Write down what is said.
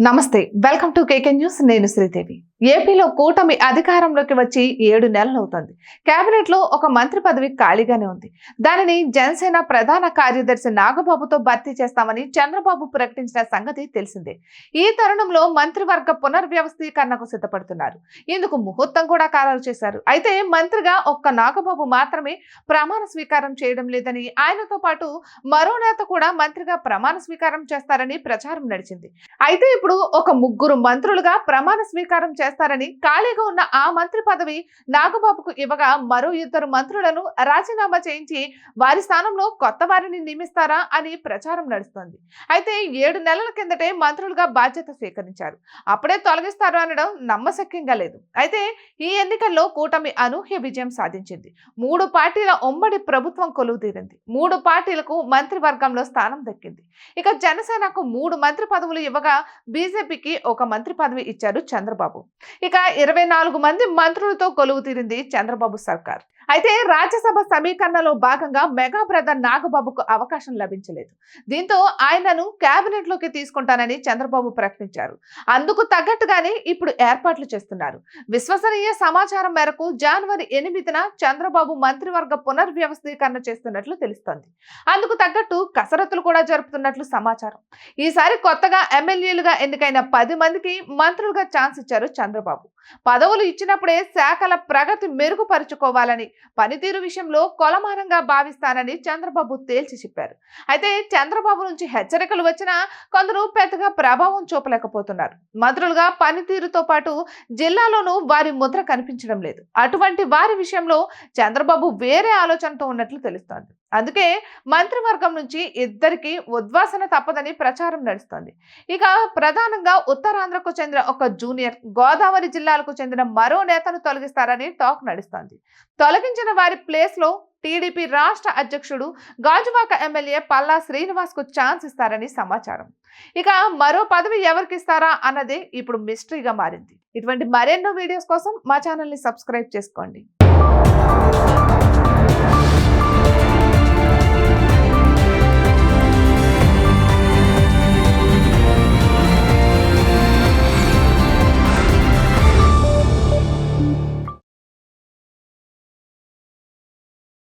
నమస్తే welcome to KK news నేను శ్రీదేవి ఏపీలో కూటమి అధికారంలోకి వచ్చి 7 నెలలు అవుతుంది కేబినెట్ లో ఒక మంత్రి పదవి ఖాళీగానే ఉంది దానిని జనసేన ప్రధాన కార్యదర్శి నాగబాబుతో భర్తీ చేస్తామని చంద్రబాబు ప్రకటించిన సంగతి తెలిసిందే ఈ తరుణంలో మంత్రివర్గ పునర్వ్యవస్థీకరణకు సిద్ధపడుతున్నారు ఇందుకు ముహూర్తం కూడా ఖరారు చేశారు అయితే మంత్రిగా ఒక్క నాగబాబు మాత్రమే ప్రమాణ స్వీకారం చేయడం లేదని ఆయనతో పాటు మరో నేత కూడా మంత్రిగా ప్రమాణ స్వీకారం చేస్తారని ప్రచారం నడిచింది అయితే ఇప్పుడు ఒక ముగ్గురు మంత్రులుగా ప్రమాణ స్వీకారం చేస్తారని ఖాళీగా ఉన్న ఆ మంత్రి పదవి నాగబాబుకు ఇవ్వగా మరో 2 మంత్రులను రాజీనామా చేయించి వారి స్థానంలో కొత్త వారిని నియమిస్తారా అని ప్రచారం నడుస్తోంది అయితే 7 నెలల కిందటే మంత్రులుగా బాధ్యత స్వీకరించారు అప్పుడే తొలగిస్తారు అనడం నమ్మశక్యంగా లేదు అయితే ఈ ఎన్నికల్లో కూటమి అనూహ్య విజయం సాధించింది 3 పార్టీల ఉమ్మడి ప్రభుత్వం కొలువుదీరింది 3 పార్టీలకు మంత్రివర్గంలో స్థానం దక్కింది ఇక జనసేనకు 3 మంత్రి పదవులు ఇవ్వగా బీజేపీకి ఒక మంత్రి పదవి ఇచ్చారు చంద్రబాబు ఇక 24 మంది మంత్రులతో కొలువు తీరింది చంద్రబాబు సర్కార్ అయితే రాజ్యసభ సమీకరణలో భాగంగా మెగా బ్రదర్ నాగబాబుకు అవకాశం లభించలేదు దీంతో ఆయనను కేబినెట్ లోకి తీసుకుంటానని చంద్రబాబు ప్రకటించారు అందుకు తగ్గట్టుగానే ఇప్పుడు ఏర్పాట్లు చేస్తున్నారు విశ్వసనీయ సమాచారం మేరకు జనవరి 8న చంద్రబాబు మంత్రివర్గ పునర్వ్యవస్థీకరణ చేస్తున్నట్లు తెలుస్తోంది అందుకు తగ్గట్టు కసరత్తులు కూడా జరుపుతున్నట్లు సమాచారం ఈసారి కొత్తగా ఎమ్మెల్యేలుగా ఎన్నికైన 10 మందికి మంత్రులుగా ఛాన్స్ ఇచ్చారు చంద్రబాబు పదవులు ఇచ్చినప్పుడే శాఖల ప్రగతి మెరుగుపరుచుకోవాలని పనితీరు విషయంలో కొలమానంగా భావిస్తానని చంద్రబాబు తేల్చి చెప్పారు అయితే చంద్రబాబు నుంచి హెచ్చరికలు వచ్చినా కొందరు పెద్దగా ప్రభావం చూపలేకపోతున్నారు మంత్రులుగా పనితీరుతో పాటు జిల్లాలోనూ వారి ముద్ర కనిపించడం లేదు అటువంటి వారి విషయంలో చంద్రబాబు వేరే ఆలోచనతో ఉన్నట్లు తెలుస్తోంది అందుకే మంత్రివర్గం నుంచి ఇద్దరికి ఉద్వాసన తప్పదని ప్రచారం నడుస్తోంది ఇక ప్రధానంగా ఉత్తరాంధ్రకు చెందిన ఒక జూనియర్ గోదావరి జిల్లాలకు చెందిన మరో నేతను తొలగిస్తారని టాక్ నడుస్తోంది తొలగించిన వారి ప్లేస్ లో టీడీపీ రాష్ట్ర అధ్యక్షుడు గాజువాక ఎమ్మెల్యే పల్లా శ్రీనివాస్ కు ఛాన్స్ ఇస్తారని సమాచారం ఇక మరో పదవి ఎవరికి ఇస్తారా అన్నదే ఇప్పుడు మిస్టరీగా మారింది ఇటువంటి మరెన్నో వీడియోస్ కోసం మా ఛానల్ ని సబ్స్క్రైబ్ చేసుకోండి